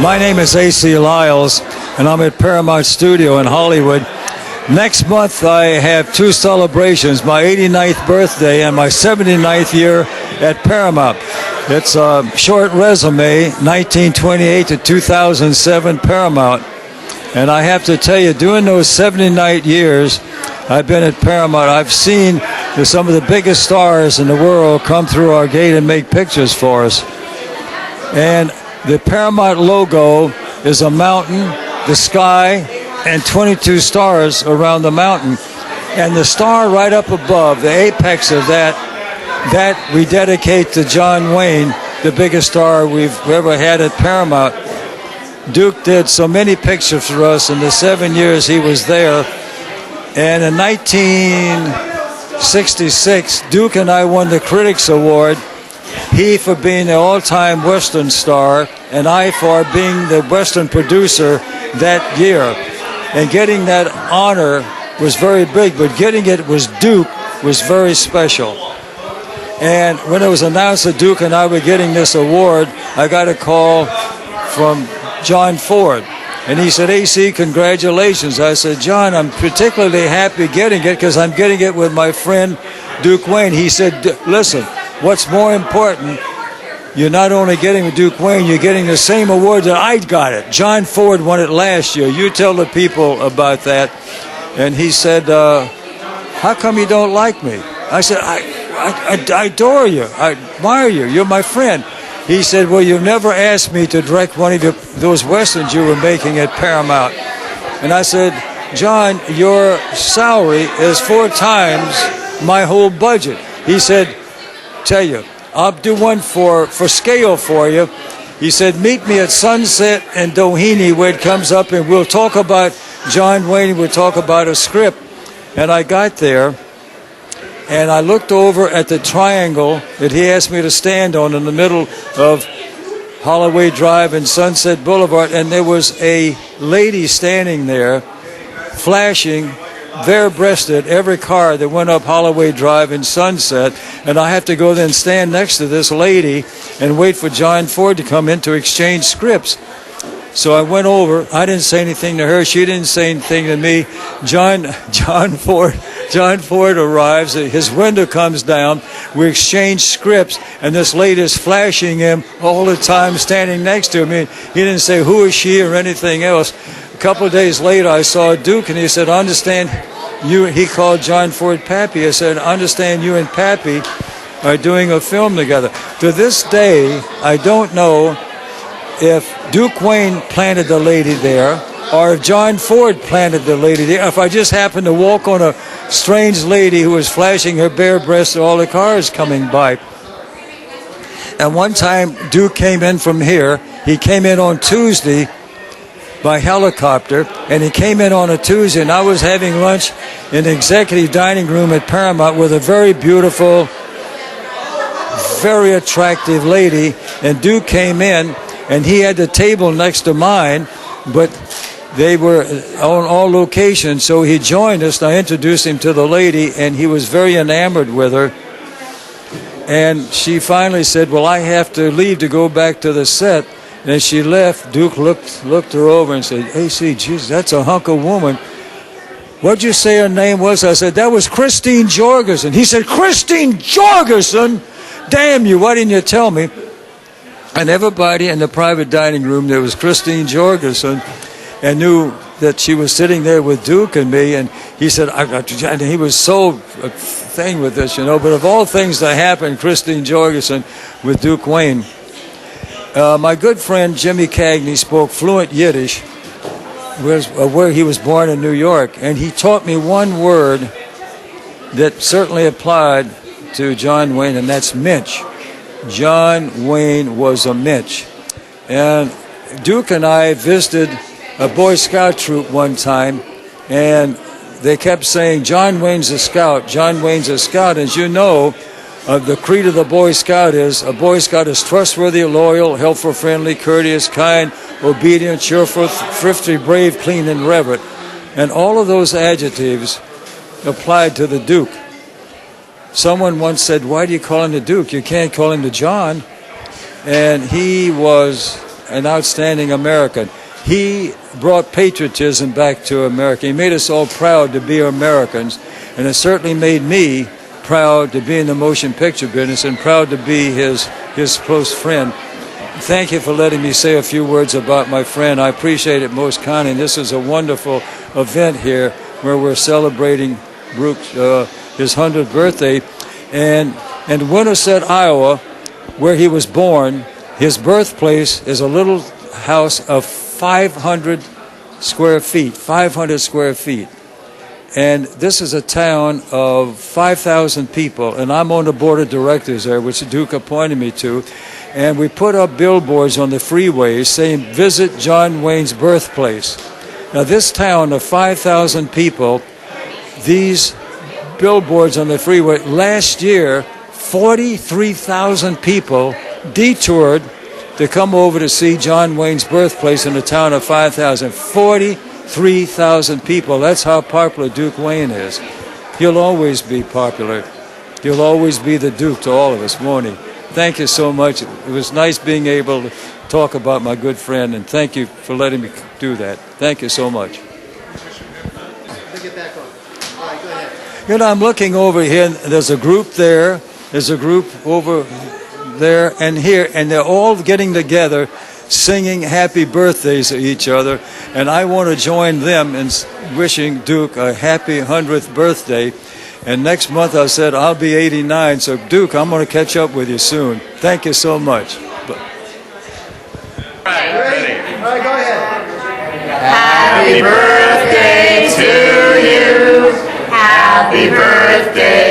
My name is A.C. Lyles, and I'm at Paramount Studio in Hollywood. Next month, I have two celebrations, my 89th birthday and my 79th year at Paramount. It's a short resume, 1928 to 2007 Paramount. And I have to tell you, during those 79 years I've been at Paramount, I've seen some of the biggest stars in the world come through our gate and make pictures for us. And the Paramount logo is a mountain, the sky, and 22 stars around the mountain. And the star right up above, the apex of that we dedicate to John Wayne, the biggest star we've ever had at Paramount. Duke did so many pictures for us in the 7 years he was there. And in 1966, Duke and I won the Critics Award. He for being the all-time Western star, and I for being the Western producer that year. And getting that honor was very big, but getting it was Duke was very special. And when it was announced that Duke and I were getting this award, I got a call from John Ford. And he said, AC, congratulations. I said, John, I'm particularly happy getting it because I'm getting it with my friend Duke Wayne. He said, listen, what's more important, you're not only getting with Duke Wayne, you're getting the same award that I got it. John Ford won it last year. You tell the people about that. And he said, how come you don't like me? I said, I adore you. I admire you. You're my friend. He said, well, you never asked me to direct one of those Westerns you were making at Paramount. And I said, John, your salary is 4 times my whole budget. He said, tell you, I'll do one for scale for you. He said, meet me at Sunset and Doheny where it comes up, and we'll talk about John Wayne, we'll talk about a script. And I got there, and I looked over at the triangle that he asked me to stand on in the middle of Holloway Drive and Sunset Boulevard, and there was a lady standing there flashing bare-breasted every car that went up Holloway Drive in Sunset, and I have to go there and stand next to this lady and wait for John Ford to come in to exchange scripts. So I went over. I didn't say anything to her. She didn't say anything to me. John Ford arrives. His window comes down. We exchange scripts, and this lady is flashing him all the time, standing next to me. He didn't say who is she or anything else. A couple of days later, I saw Duke, and he said, I understand you. He called John Ford Pappy. I said, I understand you and Pappy are doing a film together. To this day, I don't know if Duke Wayne planted the lady there or if John Ford planted the lady there. If I just happened to walk on a strange lady who was flashing her bare breast at all the cars coming by. And one time, Duke came in from here. He came in on Tuesday by helicopter, and he came in on a Tuesday, and I was having lunch in the executive dining room at Paramount with a very beautiful, very attractive lady, and Duke came in, and he had the table next to mine, but they were on all locations, so he joined us, and I introduced him to the lady, and he was very enamored with her. And she finally said, well, I have to leave to go back to the set. And as she left, Duke looked her over and said, AC, Jesus, that's a hunk of woman. What'd you say her name was? I said, that was Christine Jorgensen. He said, Christine Jorgensen? Damn you, why didn't you tell me? And everybody in the private dining room, there was Christine Jorgensen, and knew that she was sitting there with Duke and me. And he said, and he was so thing with this, but of all things that happened, Christine Jorgensen with Duke Wayne. My good friend Jimmy Cagney spoke fluent Yiddish, where he was born in New York, and he taught me one word that certainly applied to John Wayne, and that's Mitch. John Wayne was a Mitch. And Duke and I visited a Boy Scout troop one time, and they kept saying, John Wayne's a scout, John Wayne's a scout. As you know, the creed of the Boy Scout is, a Boy Scout is trustworthy, loyal, helpful, friendly, courteous, kind, obedient, cheerful, thrifty, brave, clean, and reverent. And all of those adjectives applied to the Duke. Someone once said, why do you call him the Duke? You can't call him the John. And he was an outstanding American. He brought patriotism back to America. He made us all proud to be Americans, and it certainly made me proud to be in the motion picture business and proud to be his close friend. Thank you for letting me say a few words about my friend. I appreciate it most kindly. This is a wonderful event here where we're celebrating Brooks, his 100th birthday. And in Winterset, Iowa, where he was born, his birthplace is a little house of 500 square feet, 500 square feet. And this is a town of 5,000 people, and I'm on the board of directors there, which the Duke appointed me to. And we put up billboards on the freeways saying, "Visit John Wayne's birthplace." Now, this town of 5,000 people, these billboards on the freeway, last year, 43,000 people detoured to come over to see John Wayne's birthplace in a town of 5,000. 43,000 people. That's how popular Duke Wayne is. He'll always be popular. He'll always be the Duke to all of us, won't he? Thank you so much. It was nice being able to talk about my good friend, and thank you for letting me do that. Thank you so much. Get back on. All right, go ahead. You know, I'm looking over here, and there's a group there, there's a group over there and here, and they're all getting together singing happy birthdays to each other, and I want to join them in wishing Duke a happy 100th birthday. And next month I said I'll be 89, so Duke, I'm going to catch up with you soon. Thank you so much. All right, ready? All right, go ahead. Happy birthday to you. Happy birthday